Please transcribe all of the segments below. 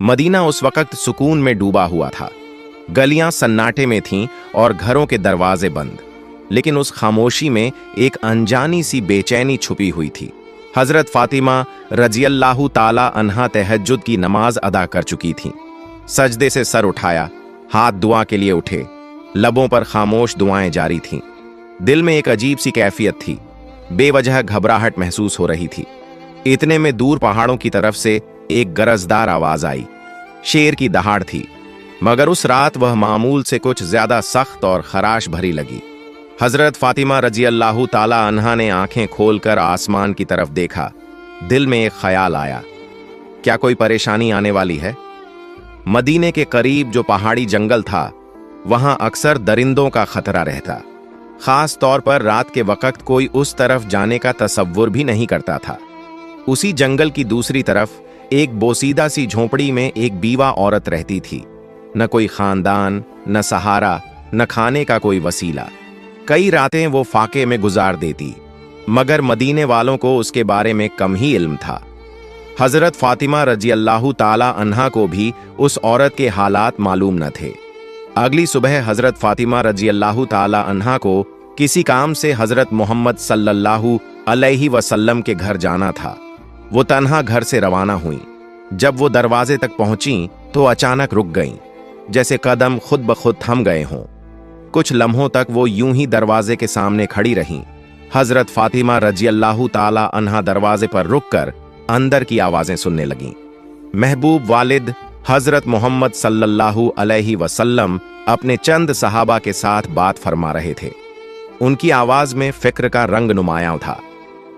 Medina उस वक्त सुकून में डूबा हुआ था। गलियां सन्नाटे में थीं और घरों के दरवाजे बंद, लेकिन उस खामोशी में एक अनजानी सी बेचैनी छुपी हुई थी। हजरत फातिमा रजियल्लाहु ताला अन्हा तहज्जुद की नमाज अदा कर चुकी थीं। सजदे से सर उठाया, हाथ दुआ के लिए उठे, लबों पर खामोश दुआएं जारी थीं। दिल में एक अजीब सी कैफियत थी, बेवजह घबराहट महसूस हो रही थी। इतने में दूर पहाड़ों की तरफ से एक गरजदार आवाज आई। शेर की दहाड़ थी, मगर उस रात वह मामूल से कुछ ज्यादा सख्त और खराश भरी लगी। हजरत फातिमा रजियल्लाहु ताला अन्हा ने आंखें खोलकर आसमान की तरफ देखा। दिल में एक ख्याल आया, क्या कोई परेशानी आने वाली है? मदीने के करीब जो पहाड़ी जंगल था, वहां अक्सर दरिंदों का खतरा रहता। खास तौर पर रात के वक्त कोई उस तरफ जाने का तसव्वुर भी नहीं करता था। उसी जंगल की दूसरी तरफ एक बोसीदा सी झोंपड़ी में एक बीवा औरत रहती थी। न कोई खानदान, न सहारा, न खाने का कोई वसीला। कई रातें वो फाके में गुजार देती, मगर मदीने वालों को उसके बारे में कम ही इल्म था। हजरत फातिमा रजियल्लाहु ताला अन्हा को भी उस औरत के हालात मालूम न थे। अगली सुबह हजरत फातिमा रजियल्लाहु ताला अन्हा को किसी काम से हजरत मोहम्मद सल्लल्लाहु अलैहि वसल्लम के घर जाना था। वो तन्हा घर से रवाना हुई। जब वो दरवाजे तक पहुंची तो अचानक रुक गईं, जैसे कदम खुद ब खुद थम गए हों। कुछ लम्हों तक वो यूं ही दरवाजे के सामने खड़ी रहीं। हजरत फातिमा रजियल्लाहु ताला अन्हा दरवाजे पर रुककर अंदर की आवाजें सुनने लगीं। महबूब वालिद हजरत मोहम्मद सल्लल्लाहु अलैहि वसल्लम अपने चंद सहाबा के साथ बात फरमा रहे थे। उनकी आवाज में फिक्र का रंग नुमायां था।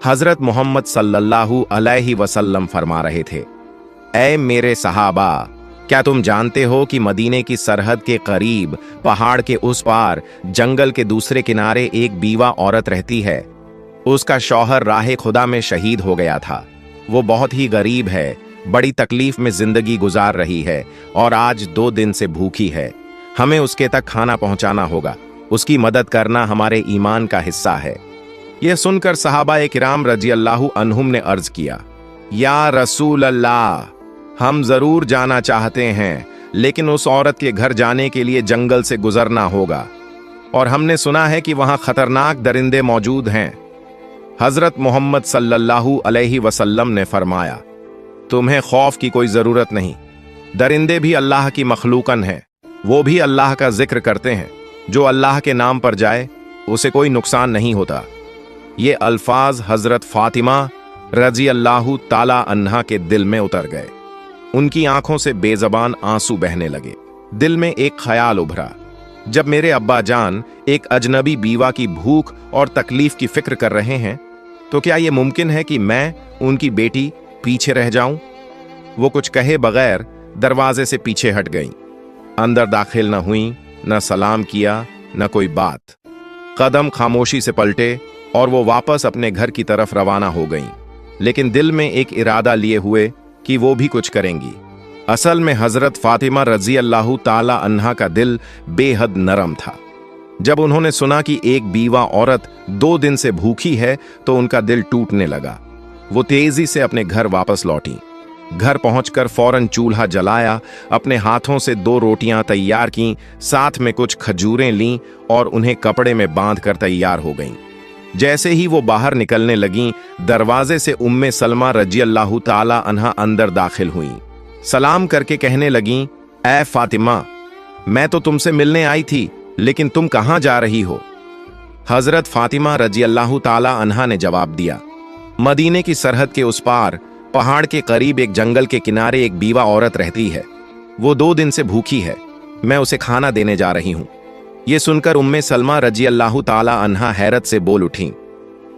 हजरत मोहम्मद सल्लल्लाहु अलैहि वसल्लम फरमा रहे थे, ऐ मेरे सहाबा, क्या तुम जानते हो कि मदीने की सरहद के करीब पहाड़ के उस पार जंगल के दूसरे किनारे एक बीवा औरत रहती है। उसका शौहर राहे खुदा में शहीद हो गया था। वो बहुत ही गरीब है, बड़ी तकलीफ में जिंदगी गुजार रही है और आज 2 दिन से भूखी है। हमें उसके तक खाना पहुंचाना होगा। उसकी मदद करना हमारे ईमान का हिस्सा है। यह सुनकर सहाबा किराम रजियल्लाहु अन्हुम ने अर्ज किया, या रसूल अल्लाह, हम जरूर जाना चाहते हैं, लेकिन उस औरत के घर जाने के लिए जंगल से गुजरना होगा और हमने सुना है कि वहां खतरनाक दरिंदे मौजूद हैं। हजरत मोहम्मद सल्लल्लाहु अलैहि वसल्लम ने फरमाया, तुम्हें खौफ की कोई जरूरत नहीं। दरिंदे भी अल्लाह की मखलूकन हैं, वो भी अल्लाह का जिक्र करते हैं। जो अल्लाह के नाम पर जाए उसे कोई नुकसान नहीं होता। ये अल्फाज हजरत फातिमा रजियल्लाहु ताला अन्हा के दिल में उतर गए। उनकी आंखों से बेजबान आंसू बहने लगे। दिल में एक ख्याल उभरा, जब मेरे अब्बा जान एक अजनबी बीवा की भूख और तकलीफ की फिक्र कर रहे हैं, तो क्या यह मुमकिन है कि मैं उनकी बेटी पीछे रह जाऊं? वो कुछ कहे बगैर दरवाजे से पीछे हट गईं। अंदर दाखिल न हुई, न सलाम किया, न कोई बात। कदम खामोशी से पलटे और वो वापस अपने घर की तरफ रवाना हो गईं, लेकिन दिल में एक इरादा लिए हुए कि वो भी कुछ करेंगी। असल में हजरत फातिमा रजियल्लाहु ताला अन्हा का दिल बेहद नरम था। जब उन्होंने सुना कि एक बीवा औरत 2 दिन से भूखी है तो उनका दिल टूटने लगा। वो तेजी से अपने घर वापस लौटी। घर पहुंचकर फौरन चूल्हा जलाया, अपने हाथों से 2 रोटियां तैयार कीं, साथ में कुछ खजूरें लीं और उन्हें कपड़े में बांधकर तैयार हो गईं। जैसे ही वो बाहर निकलने लगीं, दरवाजे से उम्मे सलमा रजियल्लाहु ताला अन्हा अंदर दाखिल हुईं। सलाम करके कहने लगीं, ऐ फातिमा, मैं तो तुमसे मिलने आई थी, लेकिन तुम कहां जा रही हो? हजरत फातिमा रजियल्लाहु ताला अन्हा ने जवाब दिया, मदीने की सरहद के उस पार पहाड़ के करीब एक जंगल के किनारे एक बीवा औरत रहती है। वो 2 दिन से भूखी है, मैं उसे खाना देने जा रही हूं। ये सुनकर उम्मे सलमा रजियल्लाहु ताला अन्हा हैरत से बोल उठी,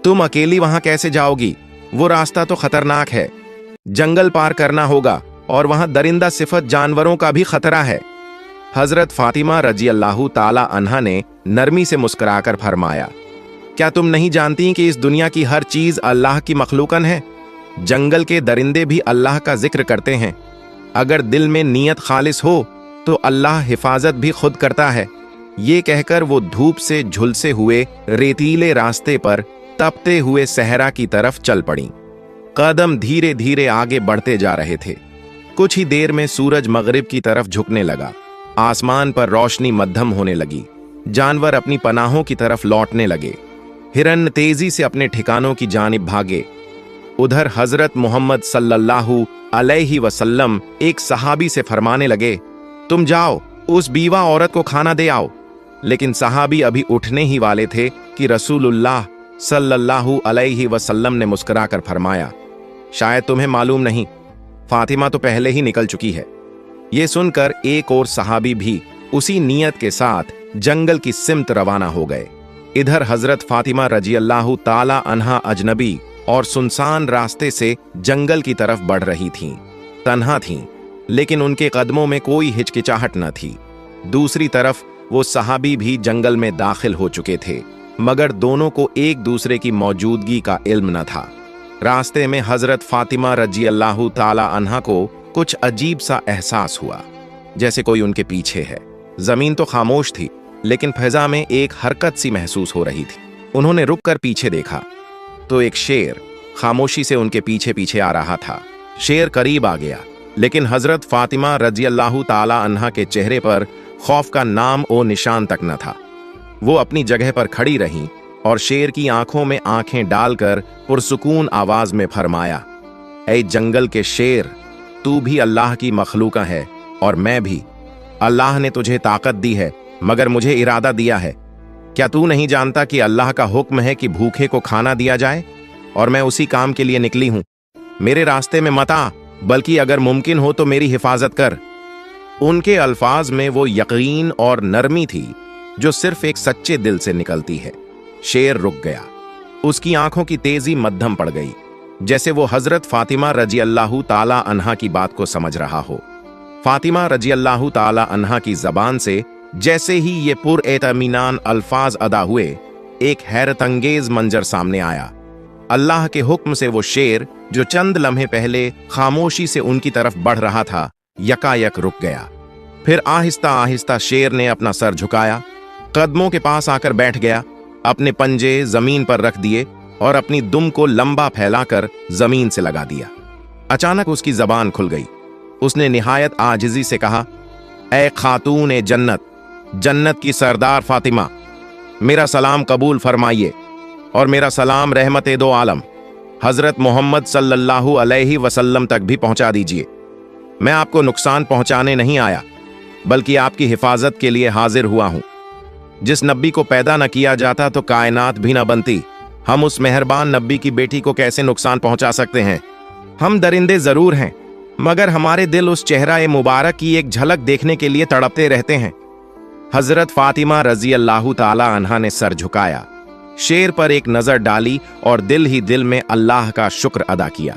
तुम अकेली वहां कैसे जाओगी? वो रास्ता तो खतरनाक है, जंगल पार करना होगा और वहां दरिंदा सिफत जानवरों का भी खतरा है। हजरत फातिमा रजियल्लाहु ताला अन्हा ने नरमी से मुस्कुराकर फरमाया, क्या तुम नहीं जानती कि इस दुनिया की हर चीज अल्लाह की मखलूकन है? जंगल के दरिंदे भी अल्लाह का जिक्र करते हैं। अगर दिल में नीयत खालिस हो तो अल्लाह हिफाजत भी खुद करता है। ये कहकर वो धूप से झुलसे हुए रेतीले रास्ते पर तपते हुए सहरा की तरफ चल पड़ी। कदम धीरे धीरे आगे बढ़ते जा रहे थे। कुछ ही देर में सूरज मगरिब की तरफ झुकने लगा। आसमान पर रोशनी मध्यम होने लगी। जानवर अपनी पनाहों की तरफ लौटने लगे। हिरन तेजी से अपने ठिकानों की जानिब भागे। उधर हजरत मोहम्मद सल्लल्लाहु अलैहि वसल्लम एक सहाबी से फरमाने लगे, तुम जाओ उस बीवा औरत को खाना दे आओ। लेकिन सहाबी अभी उठने ही वाले थे कि रसूलुल्लाह सल्लल्लाहु अलैहि वसल्लम ने मुस्कुराकर फरमाया, शायद तुम्हें मालूम नहीं, फातिमा तो पहले ही निकल चुकी है। ये सुनकर एक और सहाबी भी उसी नियत के साथ जंगल की सिमत रवाना हो गए। इधर हजरत फातिमा रजी अल्लाह ताला अन्हा अजनबी और सुनसान रास्ते से जंगल की तरफ बढ़ रही थीं। तन्हा थीं, लेकिन उनके कदमों में कोई हिचकिचाहट न थी। दूसरी तरफ वो सहाबी भी जंगल में दाखिल हो चुके थे, मगर दोनों को एक दूसरे की मौजूदगी का इल्म न था। रास्ते में हजरत फातिमा रजी अल्लाह ताला अन्हा को कुछ अजीब सा एहसास हुआ, जैसे कोई उनके पीछे है। जमीन तो खामोश थी, लेकिन फिजा में एक हरकत सी महसूस हो रही थी। उन्होंने रुक कर पीछे देखा तो एक शेर खामोशी से उनके पीछे पीछे आ रहा था। शेर करीब आ गया, लेकिन हजरत फातिमा रजी अल्लाह ताला अन्हा के चेहरे पर खौफ का नाम और निशान तक न था। वो अपनी जगह पर खड़ी रहीं और शेर की आंखों में आंखें डालकर पुरसुकून आवाज में फरमाया, ऐ जंगल के शेर, तू भी अल्लाह की मखलूका है और मैं भी। अल्लाह ने तुझे ताकत दी है, मगर मुझे इरादा दिया है। क्या तू नहीं जानता कि अल्लाह का हुक्म है कि भूखे को खाना दिया जाए, और मैं उसी काम के लिए निकली हूं। मेरे रास्ते में मत आ, बल्कि अगर मुमकिन हो तो मेरी हिफाजत कर। उनके अल्फाज में वो यकीन और नरमी थी जो सिर्फ एक सच्चे दिल से निकलती है। शेर रुक गया। उसकी आंखों की तेजी मध्यम पड़ गई, जैसे वो हजरत फातिमा रजी अल्लाह ताला अन्हा की बात को समझ रहा हो। फातिमा रजी अल्लाह ताला अन्हा की जबान से जैसे ही ये पुरएतमीनान अल्फाज अदा हुए, एक हैरतंगेज मंजर सामने आया। अल्लाह के हुक्म से वो शेर जो चंद लम्हे पहले खामोशी से उनकी तरफ बढ़ रहा था, यकायक रुक गया। फिर आहिस्ता आहिस्ता शेर ने अपना सर झुकाया, कदमों के पास आकर बैठ गया, अपने पंजे जमीन पर रख दिए और अपनी दुम को लंबा फैलाकर जमीन से लगा दिया। अचानक उसकी जबान खुल गई। उसने निहायत आजिजी से कहा, ऐ खातून जन्नत, जन्नत की सरदार फातिमा, मेरा सलाम कबूल फरमाइए और मेरा सलाम रहमत दो आलम हजरत मोहम्मद सल्लल्लाहु अलैहि वसल्लम तक भी पहुंचा दीजिए। मैं आपको नुकसान पहुंचाने नहीं आया, बल्कि आपकी हिफाजत के लिए हाजिर हुआ हूं। जिस नब्बी को पैदा न किया जाता तो कायनात भी न बनती। हम उस मेहरबान नब्बी की बेटी को कैसे नुकसान पहुंचा सकते हैं? हम दरिंदे जरूर हैं, मगर हमारे दिल उस चेहरा मुबारक की एक झलक देखने के लिए तड़पते रहते हैं। हजरत फातिमा रजी अल्लाह ताला अन्हा ने सर झुकाया, शेर पर एक नजर डाली और दिल ही दिल में अल्लाह का शुक्र अदा किया।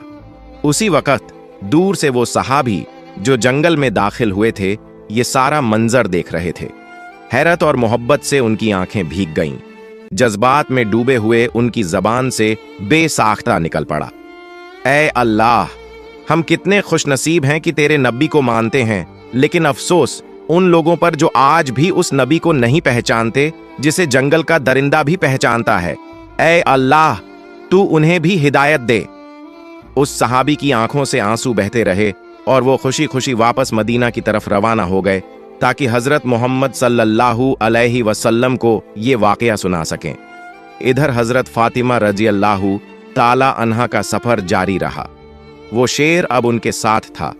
उसी वक्त दूर से वो सहाबी जो जंगल में दाखिल हुए थे, ये सारा मंजर देख रहे थे। हैरत और मोहब्बत से उनकी आंखें भीग गईं। जज्बात में डूबे हुए उनकी जबान से बेसाख्ता निकल पड़ा, ऐ अल्लाह, हम कितने खुशनसीब हैं कि तेरे नबी को मानते हैं, लेकिन अफसोस उन लोगों पर जो आज भी उस नबी को नहीं पहचानते जिसे जंगल का दरिंदा भी पहचानता है। ऐ अल्लाह, तू उन्हें भी हिदायत दे। उस सहाबी की आंखों से आंसू बहते रहे और वो खुशी खुशी वापस मदीना की तरफ रवाना हो गए, ताकि हजरत मोहम्मद सल्लल्लाहु अलैहि वसल्लम को ये वाकया सुना सकें। इधर हजरत फातिमा रजी अल्लाह ताला अन्हा का सफर जारी रहा। वो शेर अब उनके साथ था,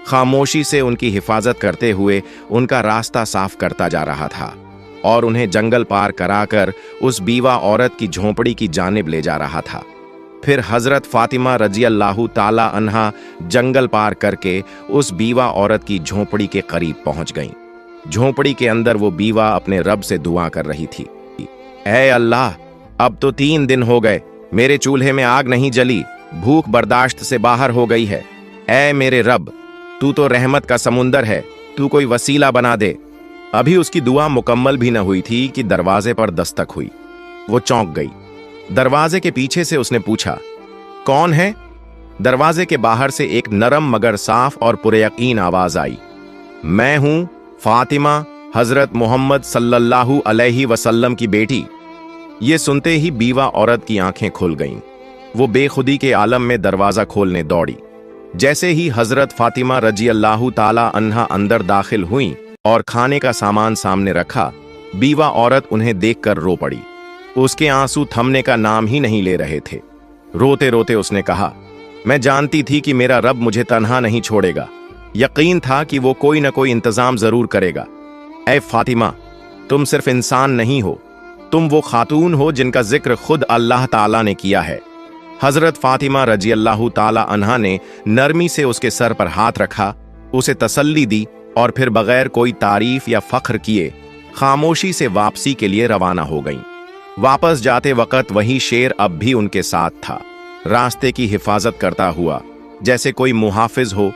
खामोशी से उनकी हिफाजत करते हुए उनका रास्ता साफ करता जा रहा था और उन्हें जंगल पार कराकर उस बीवा औरत की झोंपड़ी की जानिब ले जा रहा था। फिर हजरत फातिमा रजी अल्लाह ताला अन्हा जंगल पार करके उस बीवा औरत की झोंपड़ी के करीब पहुंच गईं। झोंपड़ी के अंदर वो बीवा अपने रब से दुआ कर रही थी, ऐ अल्लाह, अब तो 3 दिन हो गए, मेरे चूल्हे में आग नहीं जली, भूख बर्दाश्त से बाहर हो गई है। ऐ मेरे रब, तू तो रहमत का समुंदर है, तू कोई वसीला बना दे। अभी उसकी दुआ मुकम्मल भी न हुई थी कि दरवाजे पर दस्तक हुई। वो चौंक गई। दरवाजे के पीछे से उसने पूछा, कौन है? दरवाजे के बाहर से एक नरम मगर साफ और पुरयकीन आवाज आई, मैं हूं फातिमा, हजरत मोहम्मद सल्लल्लाहु अलैहि वसल्लम की बेटी। ये सुनते ही बीवा औरत की आंखें खुल गईं। वो बेखुदी के आलम में दरवाजा खोलने दौड़ी। जैसे ही हजरत फातिमा रजी अल्लाह ताला अन्हा अंदर दाखिल हुई और खाने का सामान सामने रखा, बीवा औरत उन्हें देखकर रो पड़ी। उसके आंसू थमने का नाम ही नहीं ले रहे थे। रोते रोते उसने कहा, मैं जानती थी कि मेरा रब मुझे तन्हा नहीं छोड़ेगा। यकीन था कि वो कोई न कोई इंतजाम जरूर करेगा। ऐ फातिमा, तुम सिर्फ इंसान नहीं हो, तुम वो खातून हो जिनका जिक्र खुद अल्लाह ताला ने किया है। हजरत फातिमा रजी अल्लाह ताला अन्हा ने नरमी से उसके सर पर हाथ रखा, उसे तसल्ली दी और फिर बगैर कोई तारीफ या फख्र किए खामोशी से वापसी के लिए रवाना हो गईं। वापस जाते वक्त वही शेर अब भी उनके साथ था, रास्ते की हिफाजत करता हुआ जैसे कोई मुहाफिज हो।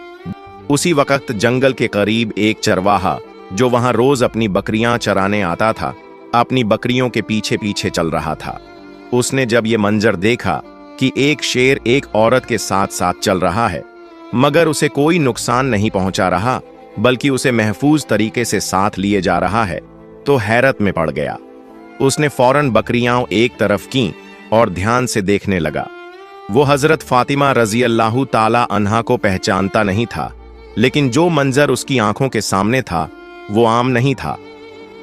उसी वक्त जंगल के करीब एक चरवाहा जो वहां रोज अपनी बकरियां चराने आता था, अपनी बकरियों के पीछे पीछे चल रहा था। उसने जब ये मंजर देखा कि एक शेर एक औरत के साथ साथ चल रहा है, मगर उसे कोई नुकसान नहीं पहुंचा रहा बल्कि उसे महफूज तरीके से साथ लिए जा रहा है, तो हैरत में पड़ गया। उसने फौरन बकरियां एक तरफ की और ध्यान से देखने लगा। वो हजरत फातिमा रजी अल्लाह ताला अन्हा को पहचानता नहीं था, लेकिन जो मंजर उसकी आंखों के सामने था वो आम नहीं था।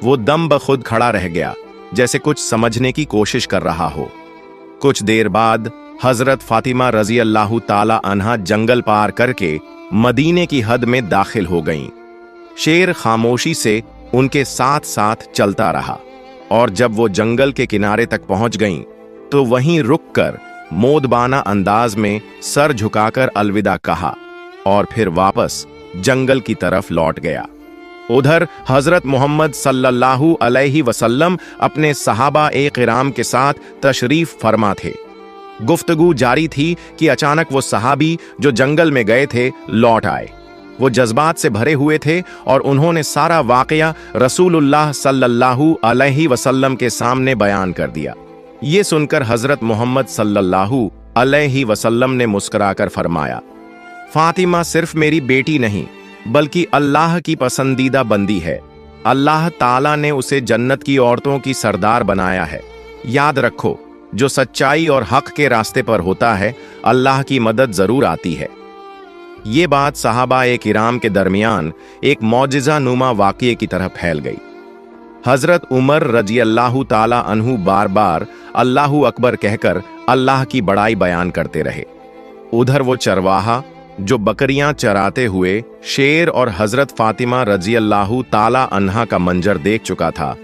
वो दम बखुद खड़ा रह गया, जैसे कुछ समझने की कोशिश कर रहा हो। कुछ देर बाद हजरत फातिमा रजी अल्लाह ताला अन्हा जंगल पार करके मदीने की हद में दाखिल हो गईं। शेर खामोशी से उनके साथ साथ चलता रहा और जब वो जंगल के किनारे तक पहुंच गईं, तो वहीं रुककर मोदबाना अंदाज में सर झुकाकर अलविदा कहा और फिर वापस जंगल की तरफ लौट गया। उधर हजरत मोहम्मद सल्लल्लाहु अलैहि वसल्लम अपने सहाबा ए किराम के साथ तशरीफ फरमा थे। गुफ्तगू जारी थी कि अचानक वो सहाबी जो जंगल में गए थे लौट आए। वो जज्बात से भरे हुए थे और उन्होंने सारा वाकया रसूलुल्लाह सल्लल्लाहु अलैहि वसल्लम के सामने बयान कर दिया। ये सुनकर हजरत मोहम्मद सल्लल्लाहु अलैहि वसल्लम ने मुस्कुराकर फरमाया, फातिमा सिर्फ मेरी बेटी नहीं बल्कि अल्लाह की पसंदीदा बंदी है। अल्लाह ताला ने उसे जन्नत की औरतों की सरदार बनाया है। याद रखो, जो सच्चाई और हक के रास्ते पर होता है, अल्लाह की मदद जरूर आती है। ये बात सहाबा ए किराम के दरमियान एक मौजिज़ा नुमा वाक़ये की तरह फैल गई। हजरत उमर रजी अल्लाह ताला अन्हु बार बार अल्लाहु अकबर कहकर अल्लाह की बड़ाई बयान करते रहे। उधर वो चरवाहा जो बकरियां चराते हुए शेर और हजरत फातिमा रजी अल्लाह ताला अन्हा का मंजर देख चुका था,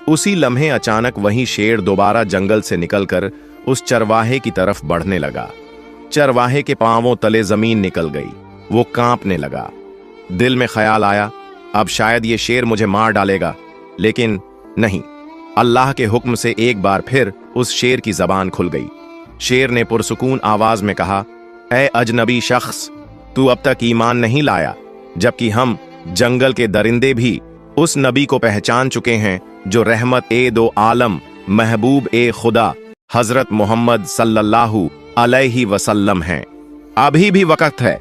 उसी लम्हे अचानक वही शेर दोबारा जंगल से निकलकर उस चरवाहे की तरफ बढ़ने लगा। चरवाहे के पांवों तले जमीन निकल गई। वो कांपने लगा। दिल में ख्याल आया, अब शायद ये शेर मुझे मार डालेगा, लेकिन नहीं। अल्लाह के हुक्म से एक बार फिर उस शेर की जबान खुल गई। शेर ने पुरसुकून आवाज में कहा, ऐ अजनबी शख्स, तू अब तक ईमान नहीं लाया, जबकि हम जंगल के दरिंदे भी उस नबी को पहचान चुके हैं जो रहमत ए दो आलम महबूब ए खुदा हजरत मोहम्मद सल्लल्लाहु अलैहि वसल्लम हैं। अभी भी वक्त है,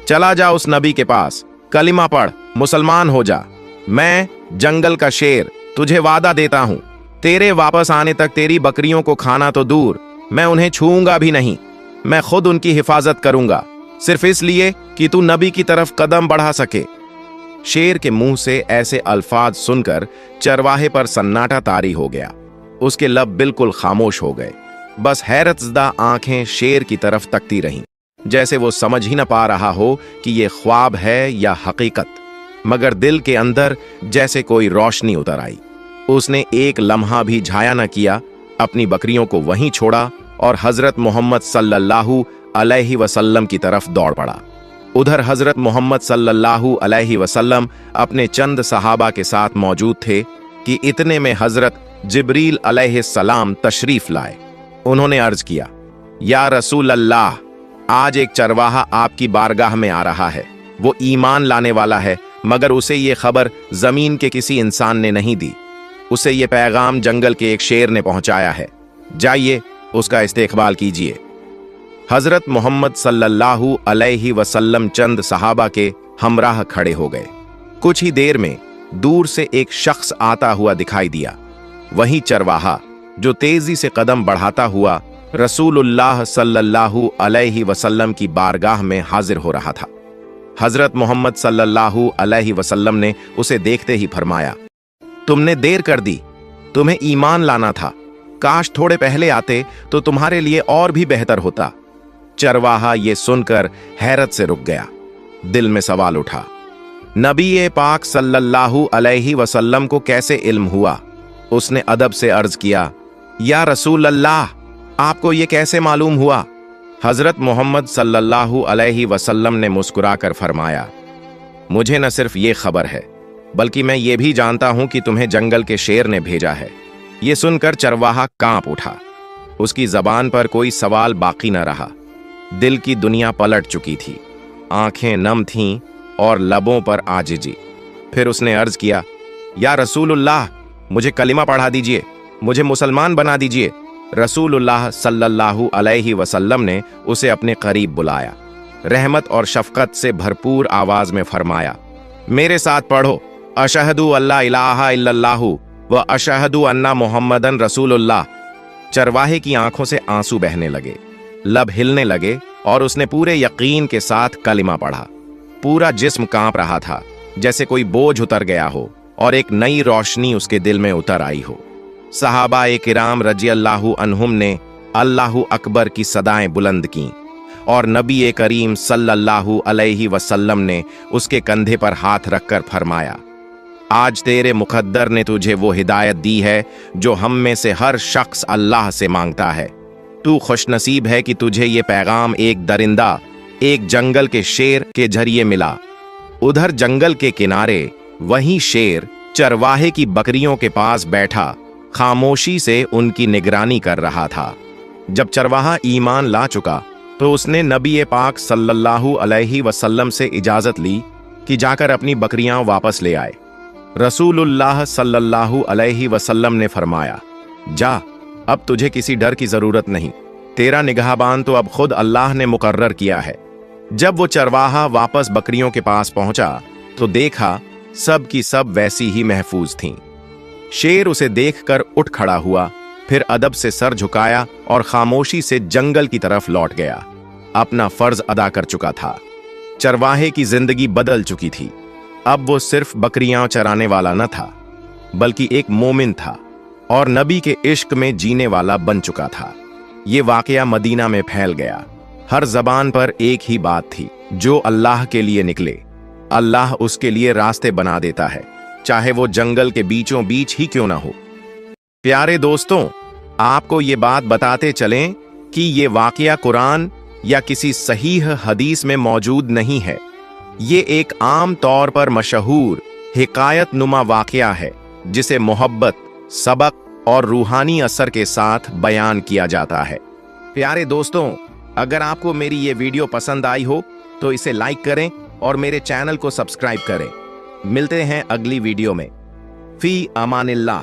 चला जा उस नबी के पास, कलिमा पढ़, मुसलमान हो जा। मैं जंगल का शेर तुझे वादा देता हूं, तेरे वापस आने तक तेरी बकरियों को खाना तो दूर, मैं उन्हें छूऊंगा भी नहीं। मैं खुद उनकी हिफाजत करूंगा, सिर्फ इसलिए कि तू नबी की तरफ कदम बढ़ा सके। शेर के मुंह से ऐसे अल्फाज सुनकर चरवाहे पर सन्नाटा तारी हो गया। उसके लब बिल्कुल खामोश हो गए। बस हैरतज़दा आंखें शेर की तरफ तकती रहीं, जैसे वो समझ ही न पा रहा हो कि ये ख्वाब है या हकीकत। मगर दिल के अंदर जैसे कोई रोशनी उतर आई। उसने एक लम्हा भी झाया न किया, अपनी बकरियों को वहीं छोड़ा और हजरत मोहम्मद सल्लल्लाहु अलैहि वसल्लम की तरफ दौड़ पड़ा। उधर हजरत मोहम्मद सल्लल्लाहु अलैहि वसल्लम अपने चंद सहाबा के साथ मौजूद थे कि इतने में हजरत जिब्रील अलैहिस्सलाम तशरीफ लाए। उन्होंने अर्ज किया, या रसूल अल्लाह, आज एक चरवाहा आपकी बारगाह में आ रहा है। वो ईमान लाने वाला है, मगर उसे ये खबर जमीन के किसी इंसान ने नहीं दी। उसे ये पैगाम जंगल के एक शेर ने पहुंचाया है। जाइए, उसका इस्तेकबाल कीजिए। हजरत मोहम्मद सल्लल्लाहु अलैहि वसल्लम चंद सहाबा के हमराह खड़े हो गए। कुछ ही देर में दूर से एक शख्स आता हुआ दिखाई दिया। वही चरवाहा जो तेजी से कदम बढ़ाता हुआ रसूलुल्लाह सल्लल्लाहु अलैहि वसल्लम की बारगाह में हाजिर हो रहा था। हजरत मोहम्मद सल्लल्लाहु अलैहि वसल्लम ने उसे देखते ही फरमाया, तुमने देर कर दी, तुम्हें ईमान लाना था, काश थोड़े पहले आते तो तुम्हारे लिए और भी बेहतर होता। चरवाहा ये सुनकर हैरत से रुक गया। दिल में सवाल उठा, नबी पाक सल्लल्लाहु अलैहि वसल्लम को कैसे इल्म हुआ? उसने अदब से अर्ज किया, या रसूल अल्लाह, आपको ये कैसे मालूम हुआ? हजरत मोहम्मद सल्लल्लाहु अलैहि वसल्लम ने मुस्कुराकर फरमाया, मुझे न सिर्फ ये खबर है, बल्कि मैं ये भी जानता हूं कि तुम्हें जंगल के शेर ने भेजा है। ये सुनकर चरवाहा कांप उठा। उसकी जबान पर कोई सवाल बाकी न रहा। दिल की दुनिया पलट चुकी थी, आंखें नम थीं और लबों पर आजिजी। फिर उसने अर्ज किया, या रसूलुल्लाह, मुझे कलिमा पढ़ा दीजिए, मुझे मुसलमान बना दीजिए। रसूलुल्लाह सल्लल्लाहु अलैहि वसल्लम ने उसे अपने करीब बुलाया। रहमत और शफकत से भरपूर आवाज में फरमाया, मेरे साथ पढ़ो, अशहदु अल्ला इलाहा इल्लल्लाहु व अशहदु अन्ना मुहम्मदन रसूलुल्लाह। चरवाहे की आंखों से आंसू बहने लगे, लब हिलने लगे और उसने पूरे यकीन के साथ कलिमा पढ़ा। पूरा जिस्म कांप रहा था, जैसे कोई बोझ उतर गया हो और एक नई रोशनी उसके दिल में उतर आई हो। सहाबा किराम रज़ियल्लाहु अन्हुम ने अल्लाहु अकबर की सदाएं बुलंद की और नबी करीम सल्लल्लाहु अलैहि वसल्लम ने उसके कंधे पर हाथ रखकर फरमाया, आज तेरे मुकद्दर ने तुझे वो हिदायत दी है जो हम में से हर शख्स अल्लाह से मांगता है। तू खुशनसीब है कि तुझे ये पैगाम एक दरिंदा, एक जंगल के शेर के जरिए मिला। उधर जंगल के किनारे वही शेर चरवाहे की बकरियों के पास बैठा खामोशी से उनकी निगरानी कर रहा था। जब चरवाहा ईमान ला चुका तो उसने नबी पाक सल्लल्लाहु अलैहि वसल्लम से इजाजत ली कि जाकर अपनी बकरियां वापस ले आए। रसूलुल्लाह सल्लल्लाहु अलैहि वसल्लम ने फरमाया, जा, अब तुझे किसी डर की जरूरत नहीं, तेरा निगहबान तो अब खुद अल्लाह ने मुकर्रर किया है। जब वो चरवाहा वापस बकरियों के पास पहुंचा तो देखा सब की सब वैसी ही महफूज थीं। शेर उसे देखकर उठ खड़ा हुआ, फिर अदब से सर झुकाया और खामोशी से जंगल की तरफ लौट गया। अपना फर्ज अदा कर चुका था। चरवाहे की जिंदगी बदल चुकी थी। अब वो सिर्फ बकरियां चराने वाला न था, बल्कि एक मोमिन था और नबी के इश्क में जीने वाला बन चुका था। ये वाकया मदीना में फैल गया। हर जबान पर एक ही बात थी, जो अल्लाह के लिए निकले, अल्लाह उसके लिए रास्ते बना देता है, चाहे वो जंगल के बीचों बीच ही क्यों ना हो। प्यारे दोस्तों, आपको ये बात बताते चलें कि ये वाकया कुरान या किसी सहीह हदीस में मौजूद नहीं है। ये एक आम तौर पर मशहूर हिकायत नुमा वाकया है, जिसे मोहब्बत, सबक और रूहानी असर के साथ बयान किया जाता है। प्यारे दोस्तों, अगर आपको मेरी ये वीडियो पसंद आई हो तो इसे लाइक करें और मेरे चैनल को सब्सक्राइब करें। मिलते हैं अगली वीडियो में। फी अमानिल्लाह।